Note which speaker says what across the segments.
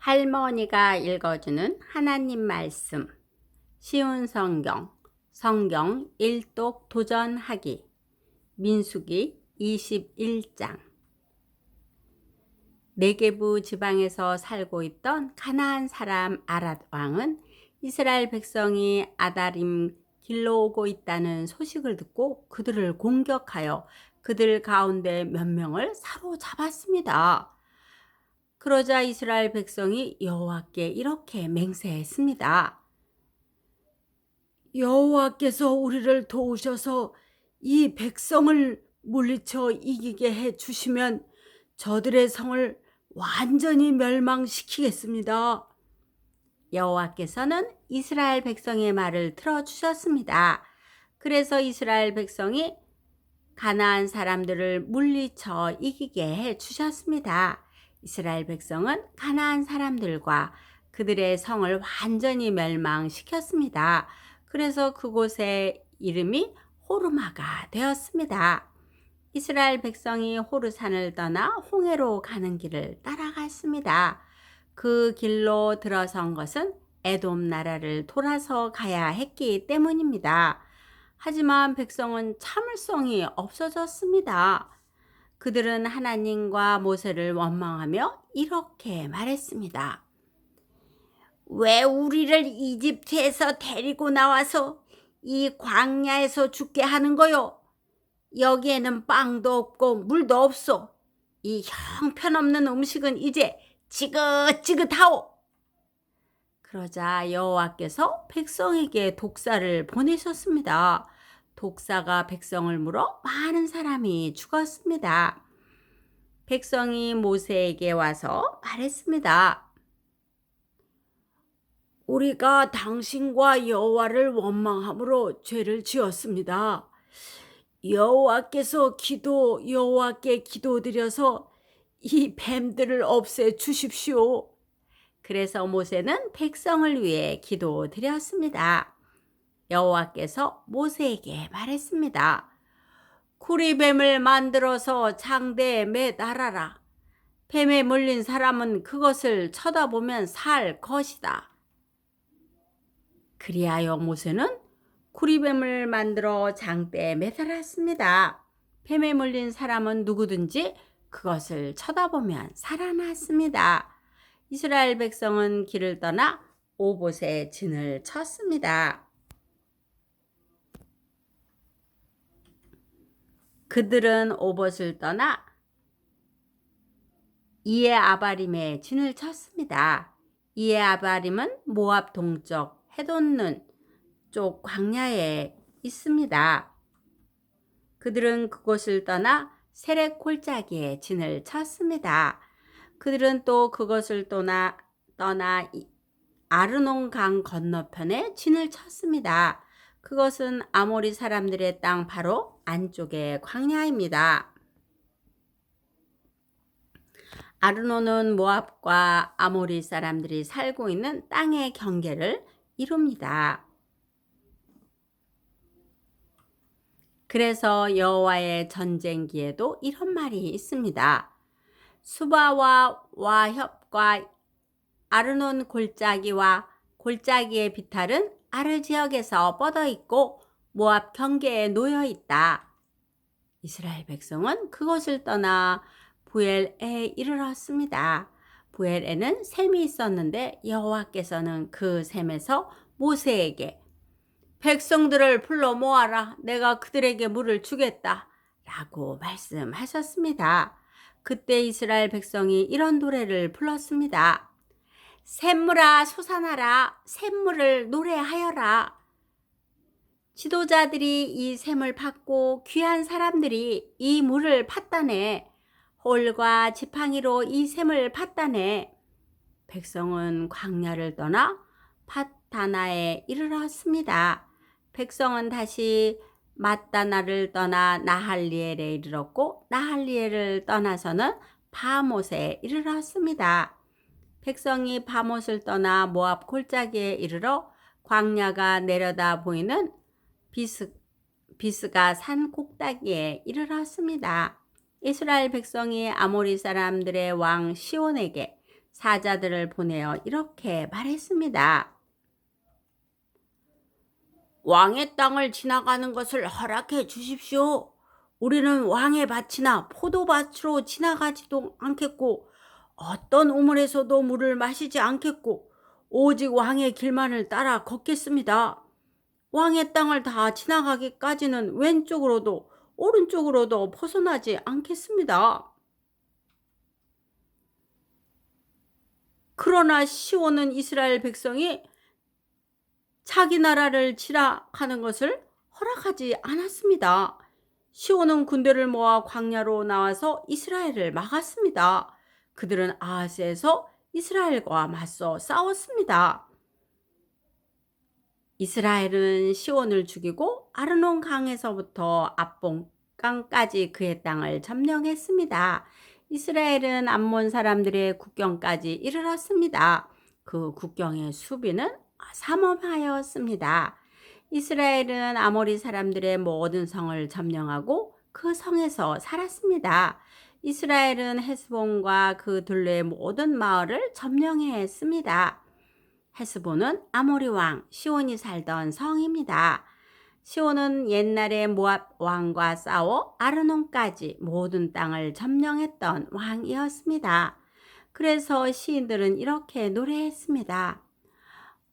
Speaker 1: 할머니가 읽어주는 하나님 말씀, 쉬운 성경, 성경 일독 도전하기, 민수기 21장. 네게부 지방에서 살고 있던 가나안 사람 아랏 왕은 이스라엘 백성이 아다림 길로 오고 있다는 소식을 듣고 그들을 공격하여 그들 가운데 몇 명을 사로잡았습니다. 그러자 이스라엘 백성이 여호와께 이렇게 맹세했습니다. 여호와께서 우리를 도우셔서 이 백성을 물리쳐 이기게 해 주시면 저들의 성을 완전히 멸망시키겠습니다. 여호와께서는 이스라엘 백성의 말을 들어주셨습니다. 그래서 이스라엘 백성이 가나안 사람들을 물리쳐 이기게 해 주셨습니다. 이스라엘 백성은 가나안 사람들과 그들의 성을 완전히 멸망시켰습니다. 그래서 그곳의 이름이 호르마가 되었습니다. 이스라엘 백성이 호르산을 떠나 홍해로 가는 길을 따라갔습니다. 그 길로 들어선 것은 에돔 나라를 돌아서 가야 했기 때문입니다. 하지만 백성은 참을성이 없어졌습니다. 그들은 하나님과 모세를 원망하며 이렇게 말했습니다. 왜 우리를 이집트에서 데리고 나와서 이 광야에서 죽게 하는 거요? 여기에는 빵도 없고 물도 없어. 이 형편없는 음식은 이제 지긋지긋하오. 그러자 여호와께서 백성에게 독사를 보내셨습니다. 독사가 백성을 물어 많은 사람이 죽었습니다. 백성이 모세에게 와서 말했습니다. 우리가 당신과 여호와를 원망함으로 죄를 지었습니다. 여호와께 기도드려서 이 뱀들을 없애 주십시오. 그래서 모세는 백성을 위해 기도드렸습니다. 여호와께서 모세에게 말했습니다. 구리뱀을 만들어서 장대에 매달아라. 뱀에 물린 사람은 그것을 쳐다보면 살 것이다. 그리하여 모세는 구리뱀을 만들어 장대에 매달았습니다. 뱀에 물린 사람은 누구든지 그것을 쳐다보면 살아났습니다. 이스라엘 백성은 길을 떠나 오봇에 진을 쳤습니다. 그들은 오봇을 떠나 이에아바림에 진을 쳤습니다. 이에아바림은 모압 동쪽 헤돈눈 쪽 광야에 있습니다. 그들은 그곳을 떠나 세렉 골짜기에 진을 쳤습니다. 그들은 또 그것을 떠나 아르논 강 건너편에 진을 쳤습니다. 그것은 아모리 사람들의 땅 바로 안쪽의 광야입니다. 아르논은 모압과 아모리 사람들이 살고 있는 땅의 경계를 이룹니다. 그래서 여호와의 전쟁기에도 이런 말이 있습니다. 수바와 와협과 아르논 골짜기와 골짜기의 비탈은 아르 지역에서 뻗어 있고 모압 경계에 놓여 있다. 이스라엘 백성은 그것을 떠나 부엘에 이르렀습니다. 부엘에는 샘이 있었는데 여호와께서는 그 샘에서 모세에게 백성들을 불러 모아라. 내가 그들에게 물을 주겠다. 라고 말씀하셨습니다. 그때 이스라엘 백성이 이런 노래를 불렀습니다. 샘물아 솟아나라. 샘물을 노래하여라. 지도자들이 이 샘을 팠고 귀한 사람들이 이 물을 팠다네. 홀과 지팡이로 이 샘을 팠다네. 백성은 광야를 떠나 팟다나에 이르렀습니다. 백성은 다시 맛다나를 떠나 나할리엘에 이르렀고 나할리엘을 떠나서는 바못에 이르렀습니다. 백성이 바못을 떠나 모압 골짜기에 이르러 광야가 내려다 보이는 비스가 산 꼭다기에 이르렀습니다. 이스라엘 백성이 아모리 사람들의 왕 시온에게 사자들을 보내어 이렇게 말했습니다. 왕의 땅을 지나가는 것을 허락해 주십시오. 우리는 왕의 밭이나 포도밭으로 지나가지도 않겠고 어떤 우물에서도 물을 마시지 않겠고 오직 왕의 길만을 따라 걷겠습니다. 왕의 땅을 다 지나가기까지는 왼쪽으로도 오른쪽으로도 벗어나지 않겠습니다. 그러나 시온은 이스라엘 백성이 자기 나라를 지나가는 것을 허락하지 않았습니다. 시온은 군대를 모아 광야로 나와서 이스라엘을 막았습니다. 그들은 아하스에서 이스라엘과 맞서 싸웠습니다. 이스라엘은 시온을 죽이고 아르논 강에서부터 압봉 강까지 그의 땅을 점령했습니다. 이스라엘은 암몬 사람들의 국경까지 이르렀습니다. 그 국경의 수비는 삼엄하였습니다. 이스라엘은 아모리 사람들의 모든 성을 점령하고 그 성에서 살았습니다. 이스라엘은 헤스본과 그 둘레의 모든 마을을 점령했습니다. 헤스본은 아모리 왕 시온이 살던 성입니다. 시온은 옛날에 모압 왕과 싸워 아르논까지 모든 땅을 점령했던 왕이었습니다. 그래서 시인들은 이렇게 노래했습니다.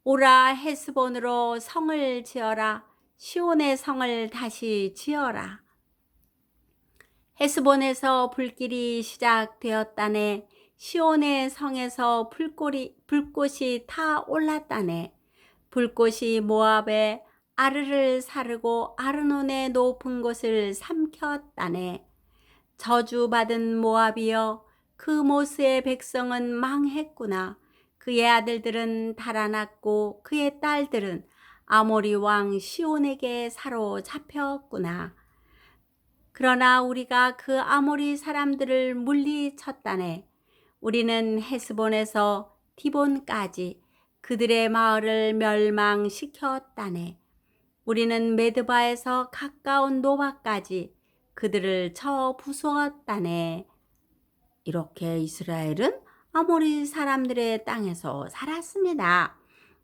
Speaker 1: 오라 헤스본으로 성을 지어라. 시온의 성을 다시 지어라. 헤스본에서 불길이 시작되었다네. 시온의 성에서 불꽃이 타올랐다네. 불꽃이 모압의 아르를 사르고 아르논의 높은 곳을 삼켰다네. 저주받은 모압이여, 그 모스의 백성은 망했구나. 그의 아들들은 달아났고 그의 딸들은 아모리 왕 시온에게 사로잡혔구나. 그러나 우리가 그 아모리 사람들을 물리쳤다네. 우리는 헤스본에서 디본까지 그들의 마을을 멸망시켰다네. 우리는 메드바에서 가까운 노바까지 그들을 쳐 부수었다네. 이렇게 이스라엘은 아모리 사람들의 땅에서 살았습니다.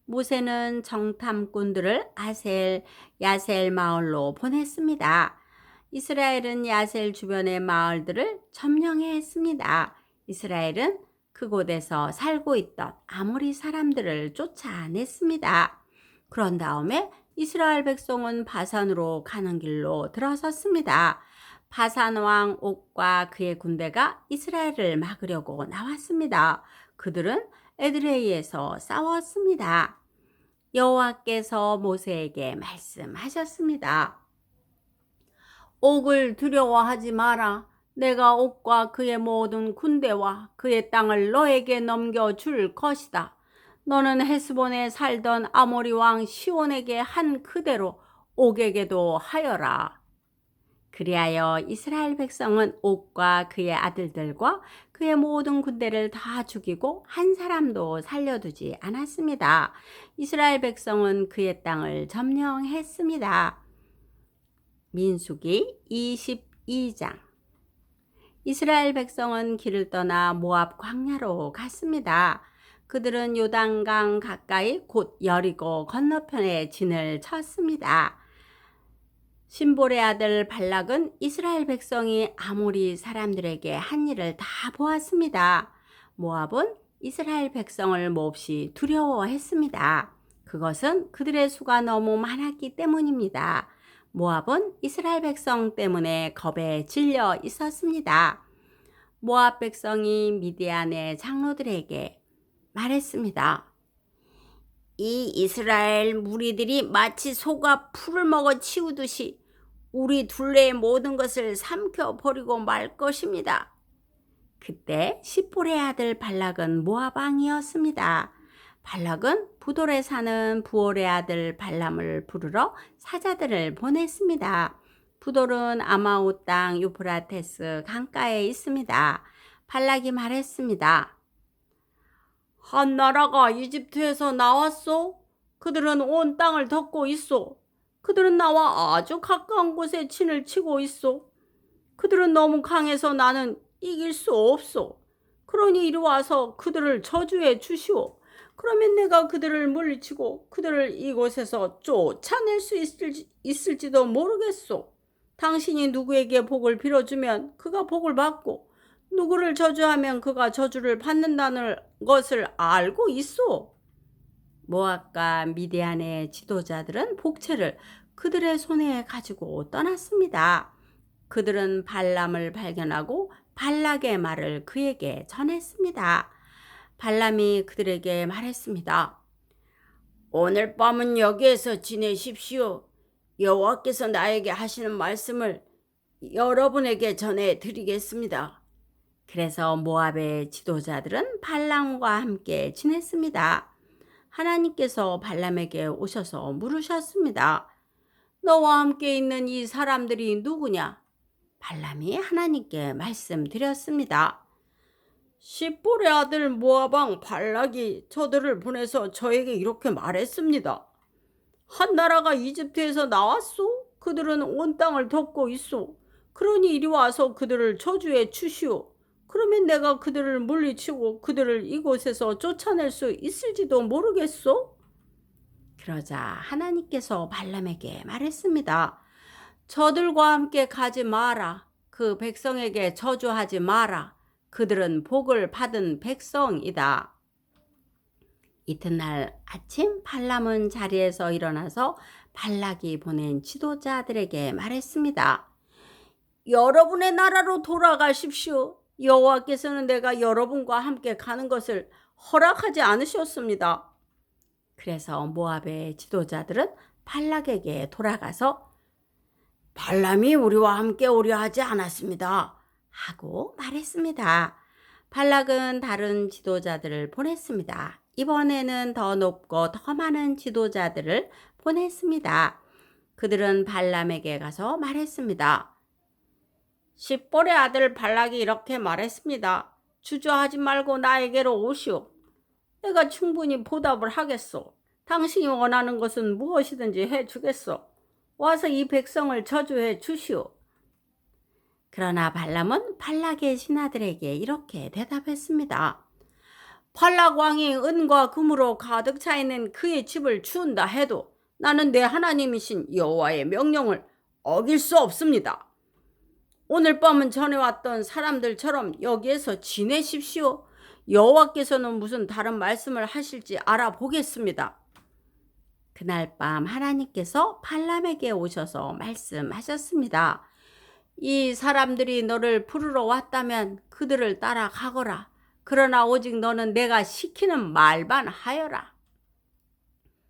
Speaker 1: 모세는 정탐꾼들을 아셀, 야셀 마을로 보냈습니다. 이스라엘은 야셀 주변의 마을들을 점령했습니다. 이스라엘은 그곳에서 살고 있던 아모리 사람들을 쫓아냈습니다. 그런 다음에 이스라엘 백성은 바산으로 가는 길로 들어섰습니다. 바산 왕 옥과 그의 군대가 이스라엘을 막으려고 나왔습니다. 그들은 에드레이에서 싸웠습니다. 여호와께서 모세에게 말씀하셨습니다. 옥을 두려워하지 마라. 내가 옥과 그의 모든 군대와 그의 땅을 너에게 넘겨줄 것이다. 너는 헤스본에 살던 아모리 왕 시온에게 한 그대로 옥에게도 하여라. 그리하여 이스라엘 백성은 옥과 그의 아들들과 그의 모든 군대를 다 죽이고 한 사람도 살려두지 않았습니다. 이스라엘 백성은 그의 땅을 점령했습니다. 민수기 22장. 이스라엘 백성은 길을 떠나 모압 광야로 갔습니다. 그들은 요단강 가까이 곧 여리고 건너편에 진을 쳤습니다. 신볼의 아들 발락은 이스라엘 백성이 아모리 사람들에게 한 일을 다 보았습니다. 모압은 이스라엘 백성을 몹시 두려워했습니다. 그것은 그들의 수가 너무 많았기 때문입니다. 모압은 이스라엘 백성 때문에 겁에 질려 있었습니다. 모압 백성이 미디안의 장로들에게 말했습니다. 이 이스라엘 무리들이 마치 소가 풀을 먹어 치우듯이 우리 둘레의 모든 것을 삼켜버리고 말 것입니다. 그때 십볼의 아들 발락은 모압 왕이었습니다. 발락은 부돌에 사는 부올의 아들 발람을 부르러 사자들을 보냈습니다. 부돌은 아마오 땅 유프라테스 강가에 있습니다. 발락이 말했습니다. 한 나라가 이집트에서 나왔소. 그들은 온 땅을 덮고 있소. 그들은 나와 아주 가까운 곳에 진을 치고 있소. 그들은 너무 강해서 나는 이길 수 없소. 그러니 이리 와서 그들을 저주해 주시오. 그러면 내가 그들을 물리치고 그들을 이곳에서 쫓아낼 수 있을지도 모르겠소. 당신이 누구에게 복을 빌어주면 그가 복을 받고 누구를 저주하면 그가 저주를 받는다는 것을 알고 있소. 모압과 미디안의 지도자들은 복채를 그들의 손에 가지고 떠났습니다. 그들은 발람을 발견하고 발락의 말을 그에게 전했습니다. 발람이 그들에게 말했습니다. 오늘 밤은 여기에서 지내십시오. 여호와께서 나에게 하시는 말씀을 여러분에게 전해드리겠습니다. 그래서 모압의 지도자들은 발람과 함께 지냈습니다. 하나님께서 발람에게 오셔서 물으셨습니다. 너와 함께 있는 이 사람들이 누구냐? 발람이 하나님께 말씀드렸습니다. 십볼의 아들 모압 왕 발락이 저들을 보내서 저에게 이렇게 말했습니다. 한 나라가 이집트에서 나왔소? 그들은 온 땅을 덮고 있소. 그러니 이리 와서 그들을 저주해 주시오. 그러면 내가 그들을 물리치고 그들을 이곳에서 쫓아낼 수 있을지도 모르겠소? 그러자 하나님께서 발람에게 말했습니다. 저들과 함께 가지 마라. 그 백성에게 저주하지 마라. 그들은 복을 받은 백성이다. 이튿날 아침 발람은 자리에서 일어나서 발락이 보낸 지도자들에게 말했습니다. 여러분의 나라로 돌아가십시오. 여호와께서는 내가 여러분과 함께 가는 것을 허락하지 않으셨습니다. 그래서 모압의 지도자들은 발락에게 돌아가서 발람이 우리와 함께 오려 하지 않았습니다. 하고 말했습니다. 발락은 다른 지도자들을 보냈습니다. 이번에는 더 높고 더 많은 지도자들을 보냈습니다. 그들은 발람에게 가서 말했습니다. 십볼의 아들 발락이 이렇게 말했습니다. 주저하지 말고 나에게로 오시오. 내가 충분히 보답을 하겠소. 당신이 원하는 것은 무엇이든지 해주겠소. 와서 이 백성을 저주해 주시오. 그러나 발람은 발락의 신하들에게 이렇게 대답했습니다. 발락 왕이 은과 금으로 가득 차 있는 그의 집을 주운다 해도 나는 내 하나님이신 여호와의 명령을 어길 수 없습니다. 오늘 밤은 전해왔던 사람들처럼 여기에서 지내십시오. 여호와께서는 무슨 다른 말씀을 하실지 알아보겠습니다. 그날 밤 하나님께서 발람에게 오셔서 말씀하셨습니다. 이 사람들이 너를 부르러 왔다면 그들을 따라가거라. 그러나 오직 너는 내가 시키는 말만 하여라.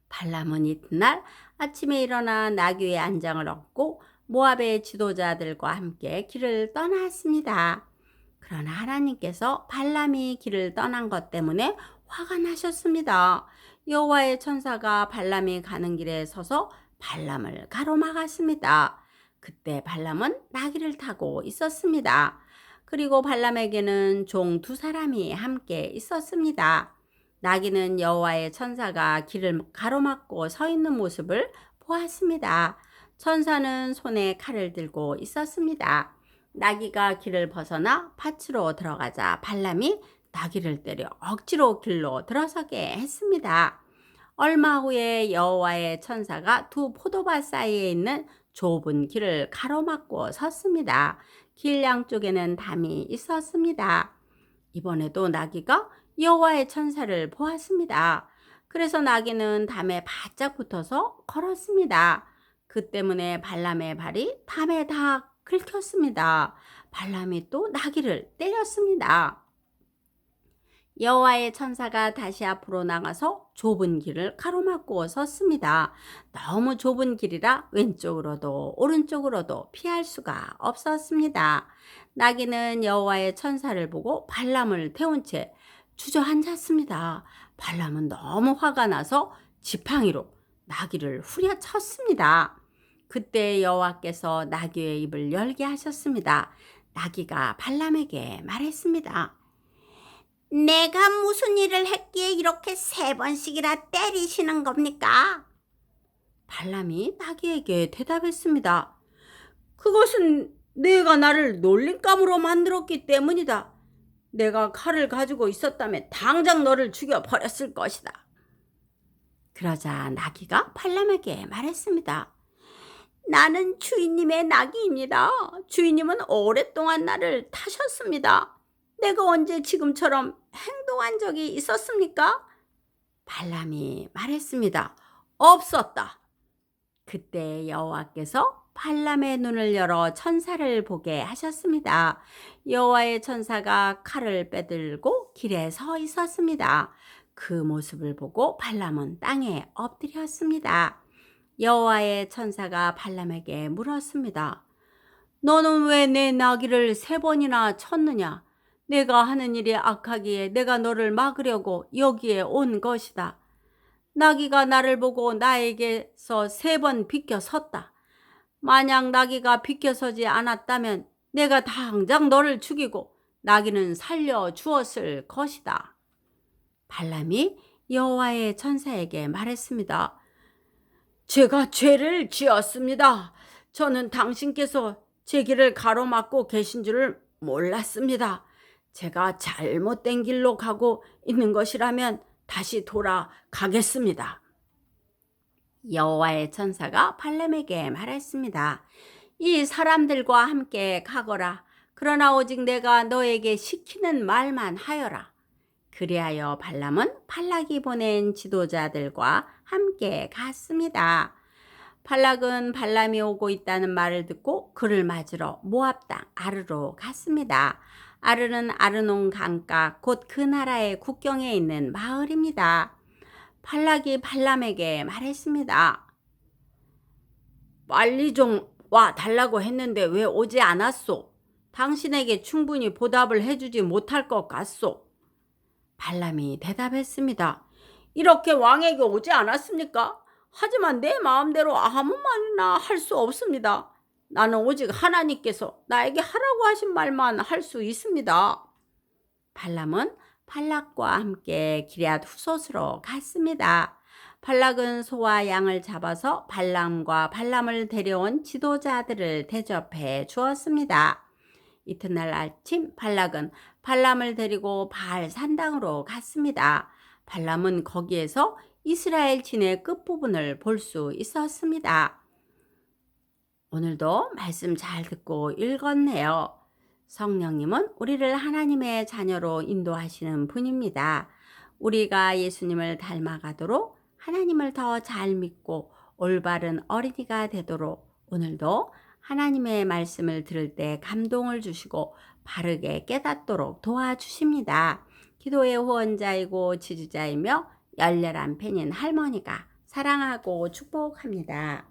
Speaker 1: 발람은 이튿날 아침에 일어나 나귀의 안장을 얻고 모압의 지도자들과 함께 길을 떠났습니다. 그러나 하나님께서 발람이 길을 떠난 것 때문에 화가 나셨습니다. 여호와의 천사가 발람이 가는 길에 서서 발람을 가로막았습니다. 그때 발람은 나귀를 타고 있었습니다. 그리고 발람에게는 종 2사람이 함께 있었습니다. 나귀는 여호와의 천사가 길을 가로막고 서 있는 모습을 보았습니다. 천사는 손에 칼을 들고 있었습니다. 나귀가 길을 벗어나 밭으로 들어가자 발람이 나귀를 때려 억지로 길로 들어서게 했습니다. 얼마 후에 여호와의 천사가 2 포도밭 사이에 있는 좁은 길을 가로막고 섰습니다. 길 양쪽에는 담이 있었습니다. 이번에도 나귀가 여호와의 천사를 보았습니다. 그래서 나귀는 담에 바짝 붙어서 걸었습니다. 그 때문에 발람의 발이 담에 다 긁혔습니다. 발람이 또 나귀를 때렸습니다. 여호와의 천사가 다시 앞으로 나가서 좁은 길을 가로막고 섰습니다. 너무 좁은 길이라 왼쪽으로도 오른쪽으로도 피할 수가 없었습니다. 나귀는 여호와의 천사를 보고 발람을 태운 채 주저앉았습니다. 발람은 너무 화가 나서 지팡이로 나귀를 후려쳤습니다. 그때 여호와께서 나귀의 입을 열게 하셨습니다. 나귀가 발람에게 말했습니다. 내가 무슨 일을 했기에 이렇게 3번씩이나 때리시는 겁니까? 발람이 나귀에게 대답했습니다. 그것은 내가 나를 놀림감으로 만들었기 때문이다. 내가 칼을 가지고 있었다면 당장 너를 죽여버렸을 것이다. 그러자 나귀가 발람에게 말했습니다. 나는 주인님의 나귀입니다. 주인님은 오랫동안 나를 타셨습니다. 내가 언제 지금처럼 행동한 적이 있었습니까? 발람이 말했습니다. 없었다. 그때 여호와께서 발람의 눈을 열어 천사를 보게 하셨습니다. 여호와의 천사가 칼을 빼들고 길에 서 있었습니다. 그 모습을 보고 발람은 땅에 엎드렸습니다. 여호와의 천사가 발람에게 물었습니다. 너는 왜 내 나귀를 3번이나 쳤느냐? 내가 하는 일이 악하기에 내가 너를 막으려고 여기에 온 것이다. 나귀가 나를 보고 나에게서 3번 비껴섰다. 만약 나귀가 비껴서지 않았다면 내가 당장 너를 죽이고 나귀는 살려 주었을 것이다. 발람이 여호와의 천사에게 말했습니다. 제가 죄를 지었습니다. 저는 당신께서 제 길을 가로막고 계신 줄을 몰랐습니다. 제가 잘못된 길로 가고 있는 것이라면 다시 돌아가겠습니다. 여호와의 천사가 발람에게 말했습니다. 이 사람들과 함께 가거라. 그러나 오직 내가 너에게 시키는 말만 하여라. 그리하여 발람은 발락이 보낸 지도자들과 함께 갔습니다. 발락은 발람이 오고 있다는 말을 듣고 그를 맞으러 모압 땅 아르로 갔습니다. 아르는 아르논 강가 곧 그 나라의 국경에 있는 마을입니다. 발락이 발람에게 말했습니다. 빨리 좀 와 달라고 했는데 왜 오지 않았소? 당신에게 충분히 보답을 해주지 못할 것 같소. 발람이 대답했습니다. 이렇게 왕에게 오지 않았습니까? 하지만 내 마음대로 아무 말이나 할 수 없습니다. 나는 오직 하나님께서 나에게 하라고 하신 말만 할 수 있습니다. 발람은 발락과 함께 기럇 후솥으로 갔습니다. 발락은 소와 양을 잡아서 발람과 발람을 데려온 지도자들을 대접해 주었습니다. 이튿날 아침 발락은 발람을 데리고 바알 산당으로 갔습니다. 발람은 거기에서 이스라엘 진의 끝부분을 볼 수 있었습니다. 오늘도 말씀 잘 듣고 읽었네요. 성령님은 우리를 하나님의 자녀로 인도하시는 분입니다. 우리가 예수님을 닮아가도록 하나님을 더 잘 믿고 올바른 어린이가 되도록 오늘도 하나님의 말씀을 들을 때 감동을 주시고 바르게 깨닫도록 도와주십니다. 기도의 후원자이고 지주자이며 열렬한 팬인 할머니가 사랑하고 축복합니다.